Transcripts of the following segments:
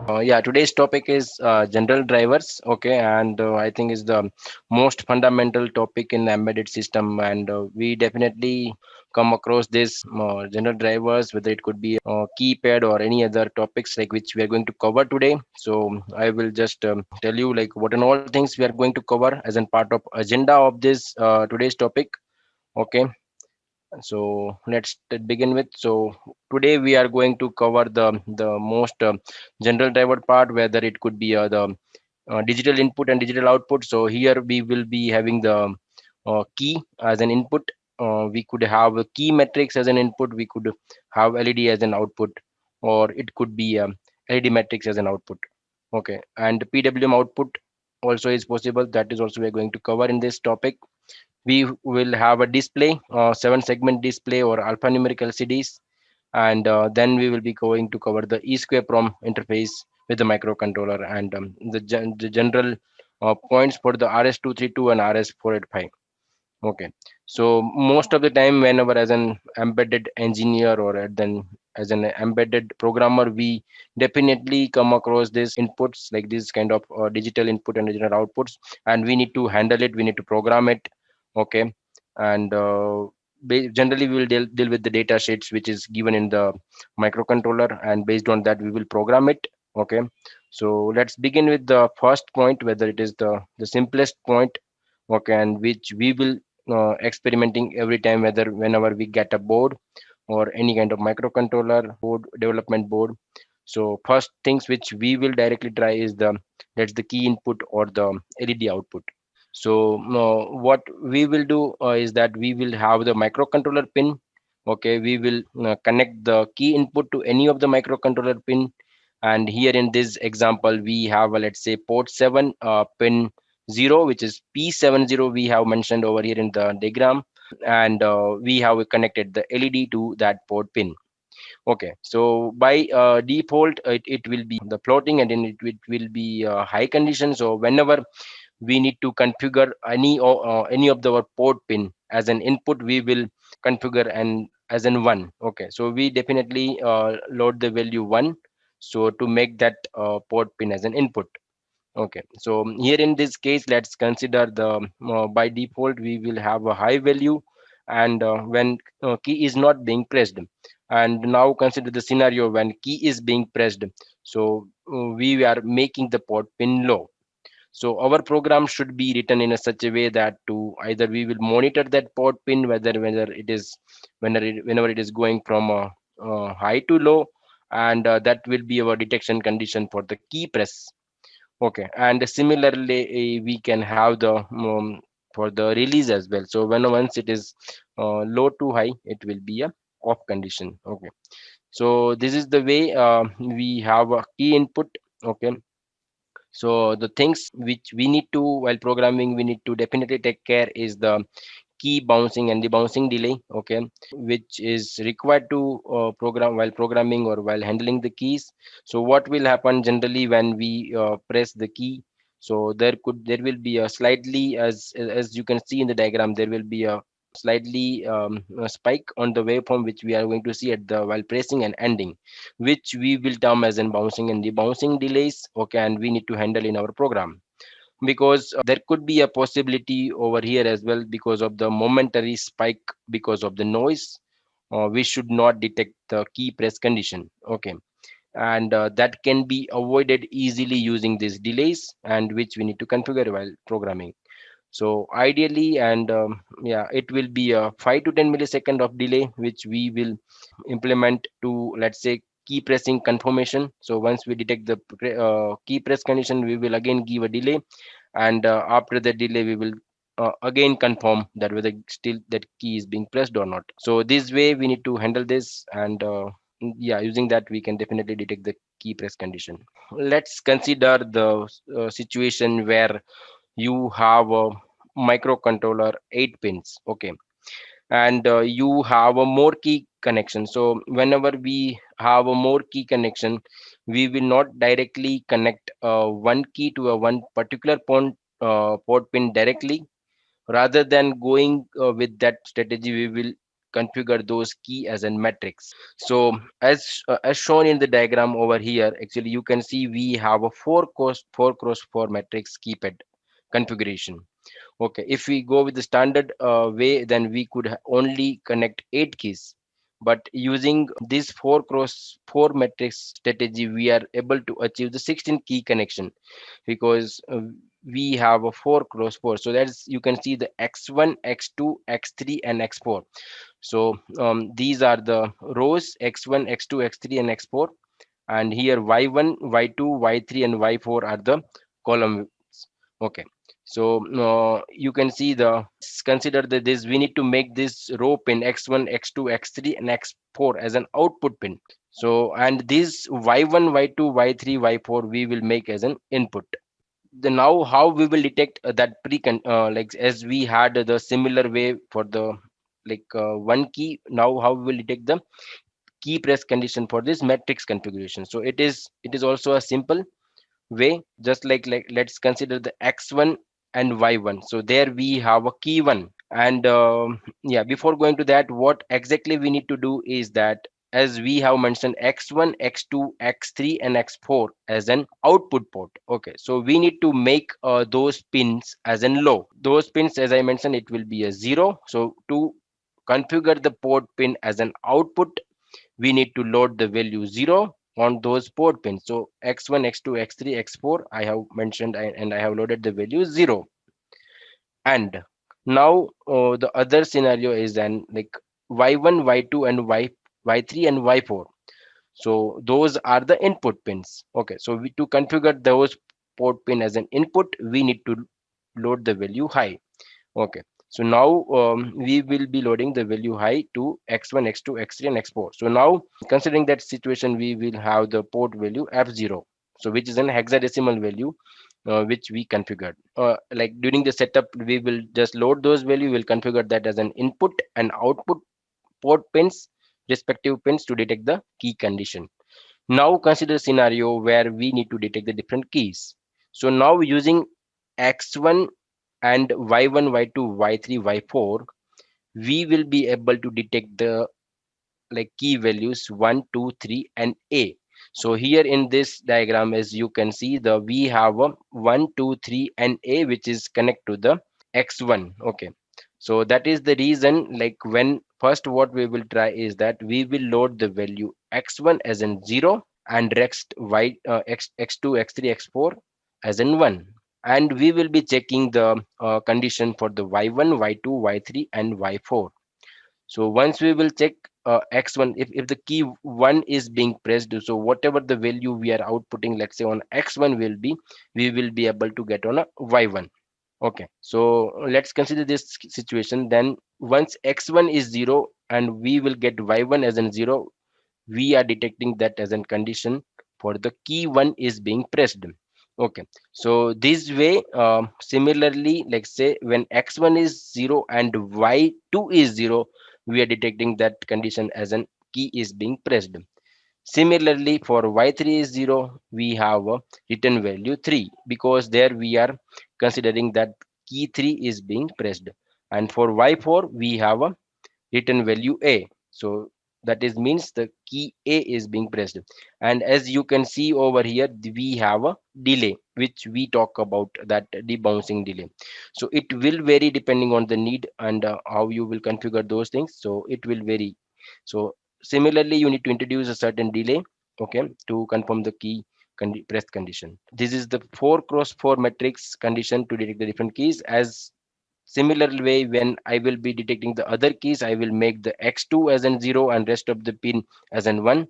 Yeah, today's topic is general drivers. Okay, and I think is the most fundamental topic in the embedded system, and we definitely come across this general drivers, whether it could be keypad or any other topics like which we are going to cover today. So I will just tell you like what and all things we are going to cover as a part of agenda of this today's topic. Okay, so begin with. So today we are going to cover the most general driver part, whether it could be the digital input and digital output. So here we will be having the key as an input. We could have a key matrix as an input. We could have led as an output, or it could be led matrix as an output. Okay, and pwm output also is possible. That is also we are going to cover in this topic. We will have a display, 7 segment display or alphanumeric LCDs, and then we will be going to cover the EEprom interface with the microcontroller and the general points for the RS232 and RS485. Okay, so most of the time, whenever as an embedded engineer or then as an embedded programmer, we definitely come across these inputs like this kind of digital input and digital outputs, and we need to handle it. We need to program it. Okay, and generally we will deal with the data sheets which is given in the microcontroller, and based on that we will program it. Okay, so let's begin with the first point, whether it is the simplest point. Okay, and which we will experimenting every time, whether whenever we get a board or any kind of microcontroller board, development board. So first things which we will directly try is that's the key input or the led output. So what we will do is that we will have the microcontroller pin. Okay, we will connect the key input to any of the microcontroller pin, and here in this example we have let's say port 7, pin 0, which is P70 we have mentioned over here in the diagram, and we have connected the LED to that port pin. Okay, so by default it will be the floating, and then it will be high condition. So whenever we need to configure any of the port pin as an input, we will configure and as in 1. Okay, so we definitely load the value 1, so to make that port pin as an input. Okay, so here in this case, let's consider the by default we will have a high value, and when key is not being pressed. And now consider the scenario when key is being pressed. So we are making the port pin low. So our program should be written in a such a way that to either we will monitor that port pin, whether it is whenever it is going from high to low, and that will be our detection condition for the key press. Okay, and similarly, we can have the for the release as well. So when once it is low to high, it will be a off condition. Okay, so this is the way we have a key input. Okay, so the things which we need to while programming, we need to definitely take care is the key bouncing and the bouncing delay. Okay, which is required to program while programming or while handling the keys. So what will happen generally when we press the key? So there will be a slightly, as you can see in the diagram, there will be a slightly a spike on the waveform which we are going to see at the while pressing and ending, which we will term as in bouncing and the bouncing delays. Okay, and we need to handle in our program, because there could be a possibility over here as well because of the momentary spike because of the noise. We should not detect the key press condition. Okay, and that can be avoided easily using these delays, and which we need to configure while programming. So ideally, and yeah, it will be a 5 to 10 millisecond of delay which we will implement to, let's say, key pressing confirmation. So once we detect the key press condition, we will again give a delay, and after the delay we will again confirm that whether still that key is being pressed or not. So this way we need to handle this, and yeah, using that we can definitely detect the key press condition. Let's consider the situation where you have a microcontroller 8 pins. Okay, and you have a more key connection. So whenever we have a more key connection, we will not directly connect one key to a one particular port pin directly. Rather than going with that strategy, we will configure those key as a matrix. So as shown in the diagram over here, actually you can see we have a 4 cross 4 matrix keypad configuration. Okay, if we go with the standard way, then we could only connect 8 keys. But using this 4 cross 4 matrix strategy, we are able to achieve the 16 key connection, because we have a 4 cross 4. So that's, you can see the x1, x2, x3, and x4. So these are the rows: x1, x2, x3, and x4. And here y1, y2, y3, and y4 are the columns. Okay, so you can see the, consider that this, we need to make this row pin x1, x2, x3, and x4 as an output pin. So, and this y1, y2, y3, y4 we will make as an input. The now how we will detect that like as we had the similar way for the one key, now how we will detect the key press condition for this matrix configuration. So it is also a simple way, just like let's consider the x1 and y1. So there we have a key one. And yeah, before going to that, what exactly we need to do is that, as we have mentioned x1, x2, x3, and x4 as an output port. Okay, so we need to make those pins as an low. Those pins, as I mentioned, it will be a 0. So to configure the port pin as an output, we need to load the value 0 on those port pins. So x1, x2, x3, x4 I have mentioned, and I have loaded the value 0. And now the other scenario is then like y1, y2, and y3, and y4. So those are the input pins. Okay, so to configure those port pin as an input, we need to load the value high. Okay, so now we will be loading the value high to x1, x2, x3, and x4. So now, considering that situation, we will have the port value f0, so which is an hexadecimal value, which we configured. Like during the setup, we will just load those value. We'll configure that as an input and output port pins, respective pins, to detect the key condition. Now consider a scenario where we need to detect the different keys. So now using x1 and y1, y2, y3, y4, we will be able to detect the key values 1, 2, 3, and a. So here in this diagram, as you can see, the we have a 1, 2, 3, and a, which is connect to the x1. Okay, so that is the reason, like when first what we will try is that we will load the value x1 as in 0, and rest x2, x3, x4 as in 1. And we will be checking the condition for the y1, y2, y3, and y4. So once we will check x1, if the key 1 is being pressed, so whatever the value we are outputting, let's say on x1 will be, we will be able to get on a y1. Okay, so let's consider this situation. Then once x1 is 0 and we will get y1 as in 0, we are detecting that as a condition for the key 1 is being pressed. Okay, so this way, similarly, like say when x1 is 0 and y2 is 0, we are detecting that condition as an key is being pressed. Similarly, for y3 is 0, we have a written value 3, because there we are considering that key 3 is being pressed. And for y4, we have a written value a. So that is means the key a is being pressed. And as you can see over here, we have a delay, which we talk about, that debouncing delay. So it will vary depending on the need and how you will configure those things. So it will vary. So similarly, you need to introduce a certain delay, okay, to confirm the key press condition. This is the 4 cross 4 matrix condition to detect the different keys. As similar way, when I will be detecting the other keys, I will make the x2 as an 0 and rest of the pin as an 1,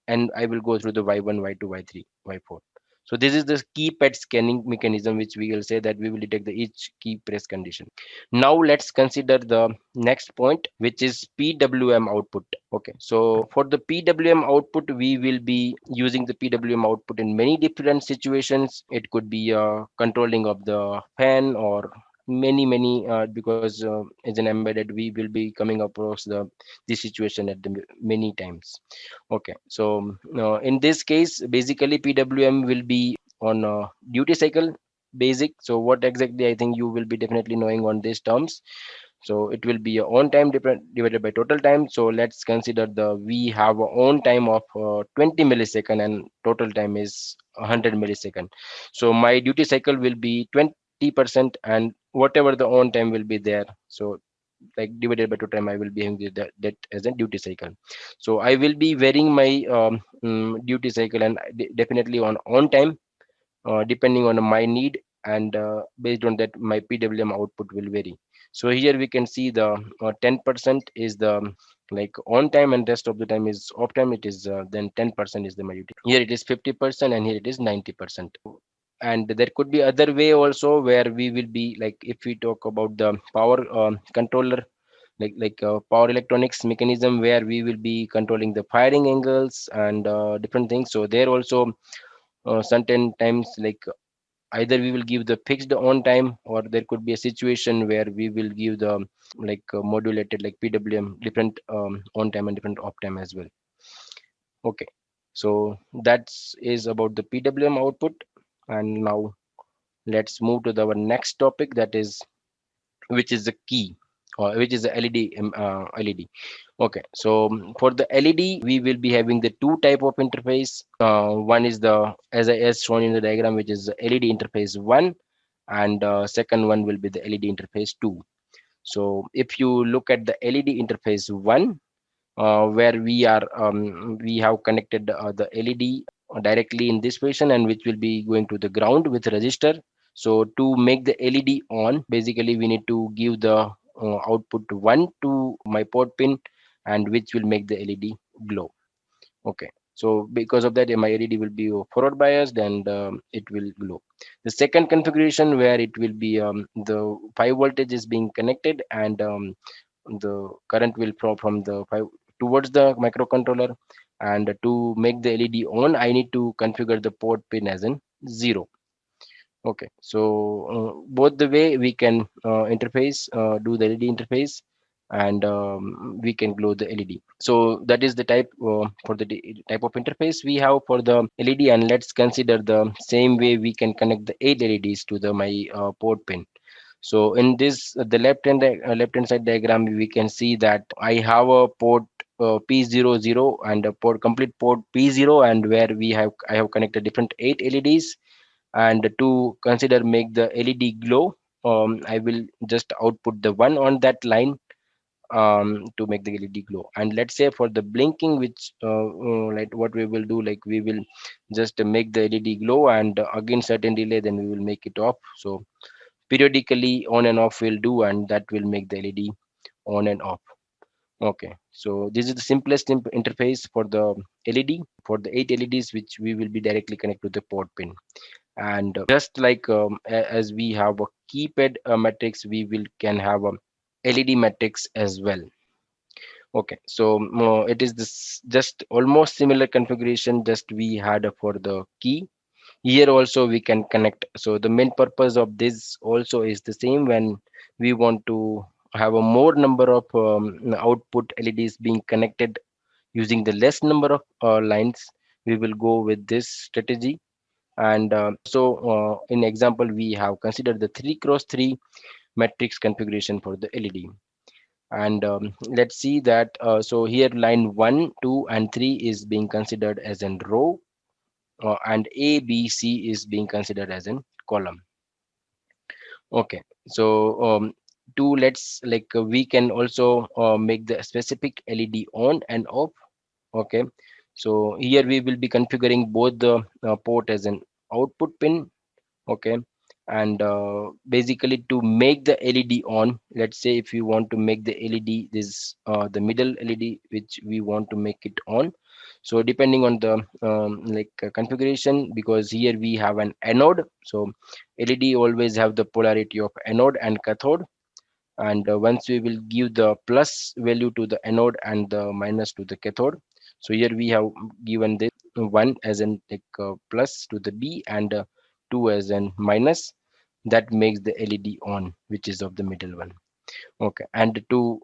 and I will go through the y1, y2, y3, y4. So this is the keypad scanning mechanism, which we will say that we will detect the each key press condition. Now let's consider the next point, which is PWM output. Okay, so for the PWM output, we will be using the PWM output in many different situations. It could be controlling of the fan, or many because as an embedded, we will be coming across the this situation at the many times. Okay, so in this case, basically PWM will be on duty cycle basic. So what exactly, I think you will be definitely knowing on these terms. So it will be a on time divided by total time. So let's consider the we have a on time of 20 millisecond and total time is 100 millisecond. So my duty cycle will be 20% and whatever the on time will be there, so like divided by total time I will be having that as a duty cycle. So I will be varying my duty cycle and definitely on time depending on my need, and based on that my PWM output will vary. So here we can see the 10% is the like on time and rest of the time is off time. It is then 10% is the my duty. Here it is 50% and here it is 90%. And there could be other way also where we will be like if we talk about the power controller, like power electronics mechanism where we will be controlling the firing angles and different things. So there also certain times like either we will give the fixed on time or there could be a situation where we will give the modulated like PWM different on time and different off time as well. Okay, so that's is about the PWM output. And now let's move to our next topic, that is which is the key or which is the LED. Okay, so for the LED, we will be having the two type of interface. One is the as shown in the diagram, which is the LED interface one, and second one will be the LED interface two. So if you look at the LED interface one, where we have connected the LED directly in this position and which will be going to the ground with resistor. So to make the LED on, basically we need to give the output 1 to my port pin and which will make the LED glow. Okay, so because of that my LED will be forward biased and it will glow. The second configuration where it will be the 5 voltage is being connected and the current will flow from the 5 towards the microcontroller, and to make the LED on I need to configure the port pin as in 0. Okay, so both the way we can do the LED interface and we can glow the LED. So that is the type for the type of interface we have for the LED, and let's consider the same way we can connect the 8 LEDs to the my port pin. So in this the left hand side diagram we can see that I have a port P00 and a port complete port P0, and where I have connected different 8 LEDs. And to consider make the LED glow, I will just output the one on that line to make the LED glow. And let's say for the blinking, which like what we will do, like we will just make the LED glow and again certain delay, then we will make it off. So periodically on and off will do, and that will make the LED on and off. Okay, so this is the simplest interface for the LED for the 8 LEDs which we will be directly connected to the port pin. And just like as we have a keypad matrix, we will can have a LED matrix as well. Okay, so it is this just almost similar configuration just we had for the key. Here also we can connect. So the main purpose of this also is the same. When we want to have a more number of output LEDs being connected using the less number of lines, we will go with this strategy. And so in example we have considered the 3 cross 3 matrix configuration for the LED. And let's see that so here line 1 2 and 3 is being considered as in row, and A B C is being considered as in column. Okay, so to let's we can also make the specific LED on and off. Okay, so here we will be configuring both the port as an output pin. Okay, and basically to make the LED on, let's say if you want to make the LED this the middle LED which we want to make it on. So depending on the configuration, because here we have an anode, so LED always have the polarity of anode and cathode. And once we will give the plus value to the anode and the minus to the cathode. So here we have given this one as in plus to the B and 2 as in minus. That makes the LED on, which is of the middle one. Okay, and to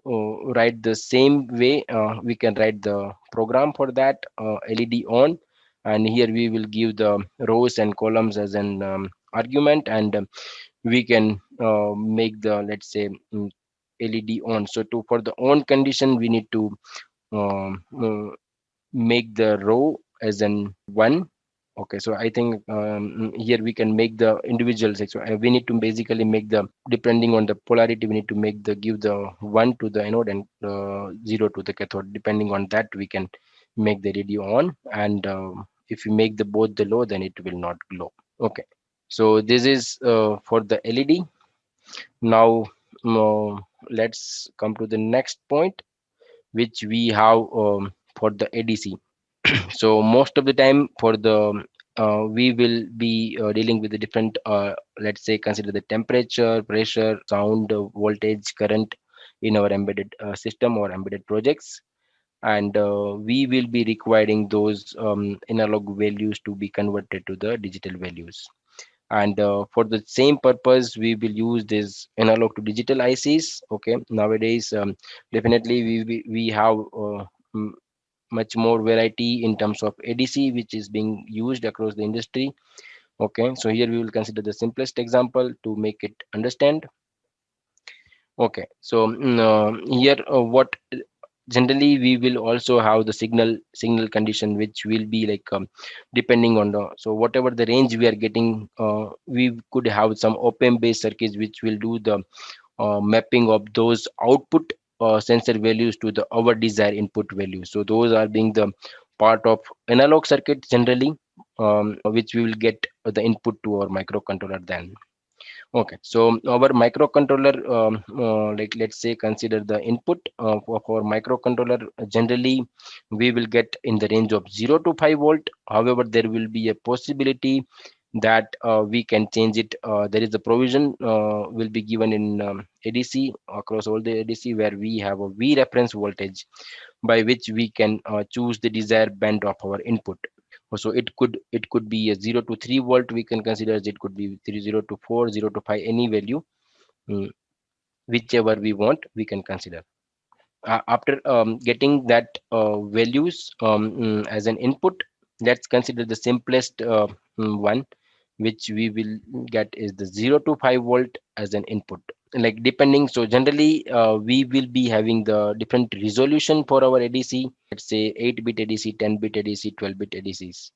write the same way, we can write the program for that LED on, and here we will give the rows and columns as an argument, and we can make the let's say LED on. So to for the on condition, we need to um, uh, make the row as an one. Okay, so I think here we can make the individual section. We need to basically make the, depending on the polarity, we need to make the, give the one to the anode and zero to the cathode. Depending on that, we can make the LED on, and if you make the both the low, then it will not glow. Okay, so this is for the LED. Now let's come to the next point, which we have for the ADC. So most of the time for the we will be dealing with the different let's say consider the temperature, pressure, sound, voltage, current in our embedded system or embedded projects, and we will be requiring those analog values to be converted to the digital values. And for the same purpose, we will use this analog to digital ICs. Okay, nowadays definitely we have m- much more variety in terms of ADC, which is being used across the industry. Okay, so here we will consider the simplest example to make it understand. Okay, so here what generally we will also have the signal condition, which will be like depending on the, so whatever the range we are getting, we could have some op-amp based circuits which will do the mapping of those output sensor values to the our desired input value. So those are being the part of analog circuit generally, which we will get the input to our microcontroller then. Okay, so our microcontroller, like let's say consider the input of our microcontroller. Generally, we will get in the range of 0 to 5 volt. However, there will be a possibility that we can change it. There is a provision will be given in ADC, across all the ADC, where we have a V reference voltage by which we can choose the desired band of our input. So it could be a 0 to 3 volt, we can consider as it could be 0 to 4, 0 to 5, any value, mm, whichever we want, we can consider. After getting that values as an input, let's consider the simplest one, which we will get is the 0 to 5 volt as an input. Like depending, so generally we will be having the different resolution for our ADC. Let's say 8-bit ADC, 10-bit ADC, 12-bit ADCs.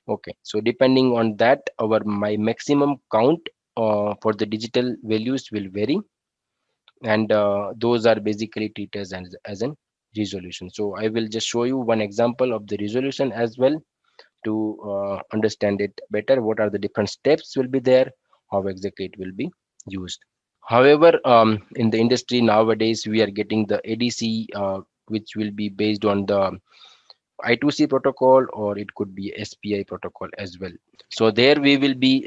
Okay, so depending on that, our my maximum count for the digital values will vary, and those are basically treated as an resolution. So I will just show you one example of the resolution as well to understand it better. What are the different steps will be there, how exactly it will be used. However, in the industry nowadays, we are getting the ADC, which will be based on the I2C protocol, or it could be SPI protocol as well. So there we will be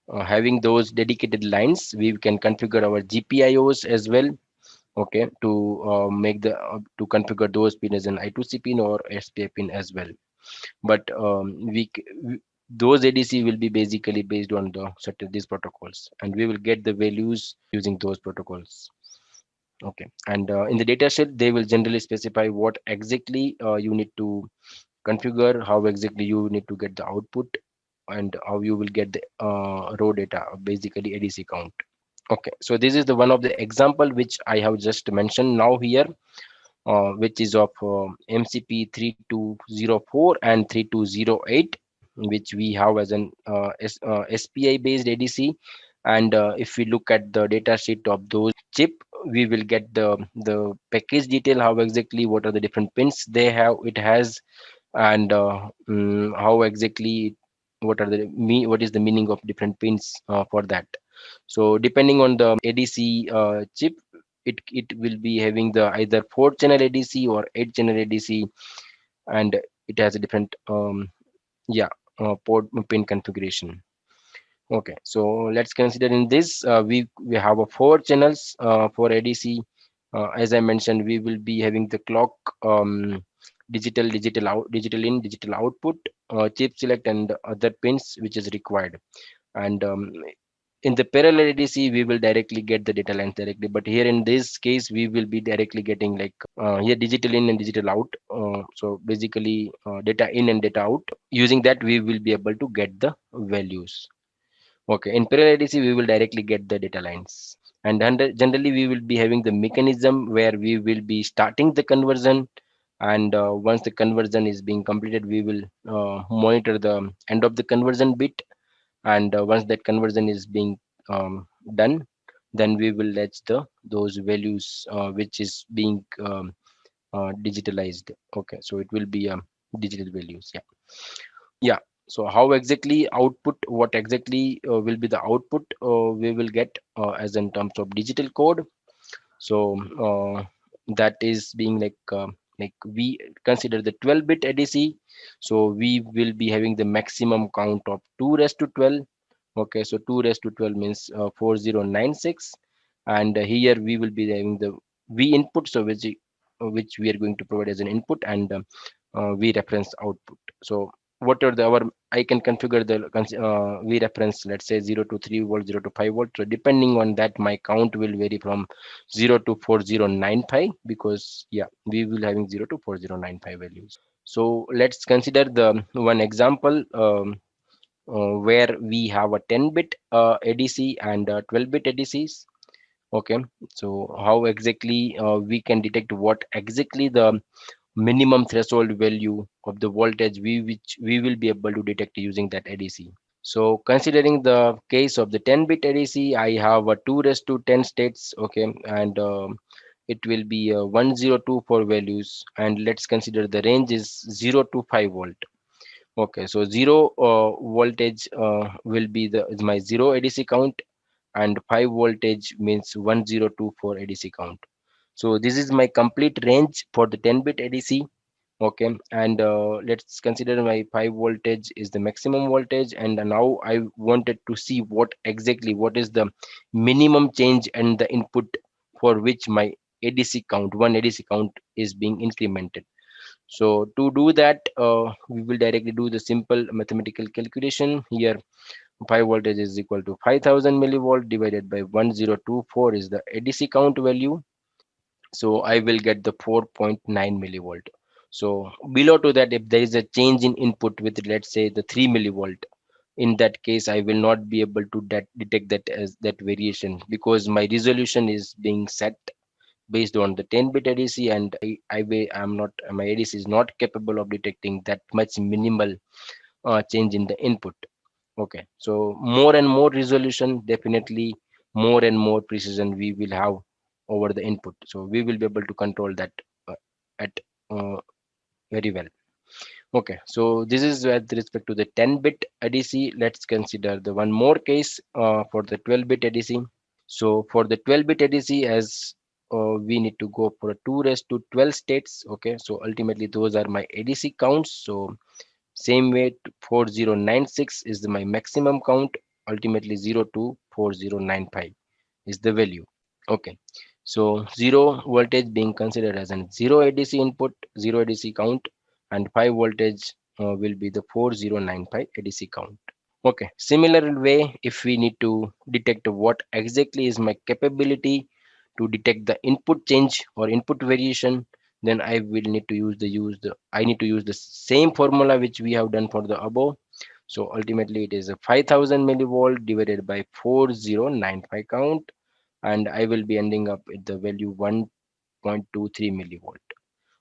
having those dedicated lines. We can configure our GPIOs as well. Okay, to make the to configure those pin as an I2C pin or SPI pin as well. But those ADC will be basically based on the certain these protocols, and we will get the values using those protocols. Okay, and in the datasheet, they will generally specify what exactly you need to configure, how exactly you need to get the output, and how you will get the raw data, basically ADC count. Okay, so this is the one of the example which I have just mentioned now here, which is of MCP 3204 and 3208, which we have as an SPI based ADC. And if we look at the data sheet of those chip, we will get the package detail, how exactly what are the different pins they have it has, and how exactly what are the what is the meaning of different pins for that. So depending on the ADC chip, it will be having the either 4 channel ADC or 8 channel ADC, and it has a different yeah port pin configuration. Okay, so let's consider in this we have a 4 channels for ADC. As I mentioned, we will be having the clock, digital out, digital in, digital output, chip select, and other pins which is required. And in the parallel ADC, we will directly get the data lines directly. But here in this case, we will be directly getting like here digital in and digital out. So basically, data in and data out. Using that, we will be able to get the values. Okay, in parallel ADC, we will directly get the data lines. And generally we will be having the mechanism where we will be starting the conversion, and once the conversion is being completed, we will monitor the end of the conversion bit, and once that conversion is being done, then we will let the those values which is being digitalized. Okay, so it will be digital values. Yeah. Yeah. So how exactly output, what exactly will be the output we will get as in terms of digital code. So that is being like we consider the 12-bit ADC. So we will be having the maximum count of 2 raised to 12. Okay, so 2 raised to 12 means 4096, and here we will be having the v input, so which we are going to provide as an input, and v reference output. So what are the our, I can configure the v reference, let's say 0 to 3 volt, 0 to 5 volt. So depending on that, my count will vary from 0 to 4095, because yeah, we will having 0 to 4095 values. So let's consider the one example where we have a 10-bit ADC and 12-bit ADCs. Okay, so how exactly we can detect what exactly the minimum threshold value of the voltage we which we will be able to detect using that ADC. So considering the case of the 10-bit ADC, I have a 2 raised to 10 states. Okay, and it will be 1024 values, and let's consider the range is 0 to 5 volt. Okay, so 0 voltage will be the is my 0 ADC count, and 5 voltage means 1024 ADC count. So this is my complete range for the 10-bit ADC. Okay, and let's consider my 5 voltage is the maximum voltage, and now I wanted to see what exactly what is the minimum change and the input for which my ADC count, one ADC count is being incremented. So to do that, we will directly do the simple mathematical calculation here. 5 voltage is equal to 5000 millivolt divided by 1024 is the ADC count value. So I will get the 4.9 millivolt. So below to that, if there is a change in input with, let's say, the 3 millivolt, in that case I will not be able to detect that as that variation, because my resolution is being set based on the 10-bit ADC, and I'm not, my ADC is not capable of detecting that much minimal change in the input. Okay, so more and more resolution, definitely more and more precision we will have over the input. So we will be able to control that at uh, very well. Okay, so this is with respect to the 10-bit ADC. Let's consider the one more case for the 12-bit ADC. So for the 12-bit ADC, as we need to go for a 2 raised to 12 states. Okay, so ultimately those are my ADC counts. So same way, 4096 is my maximum count. Ultimately 0 to 4095 is the value. Okay. So 0 voltage being considered as an 0 ADC input, 0 ADC count, and 5 voltage will be the 4095 ADC count. Okay. Similar way, if we need to detect what exactly is my capability to detect the input change or input variation, then I will need to use the I need to use the same formula which we have done for the above. So ultimately it is a 5000 millivolt divided by 4095 count, and I will be ending up with the value 1.23 millivolt.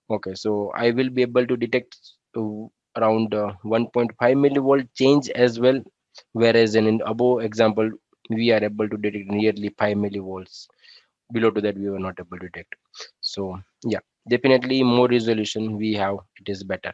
Okay, so I will be able to detect around 1.5 millivolt change as well, whereas in above example we are able to detect nearly 5 millivolts. Below to that we were not able to detect. So yeah, definitely more resolution we have, it is better.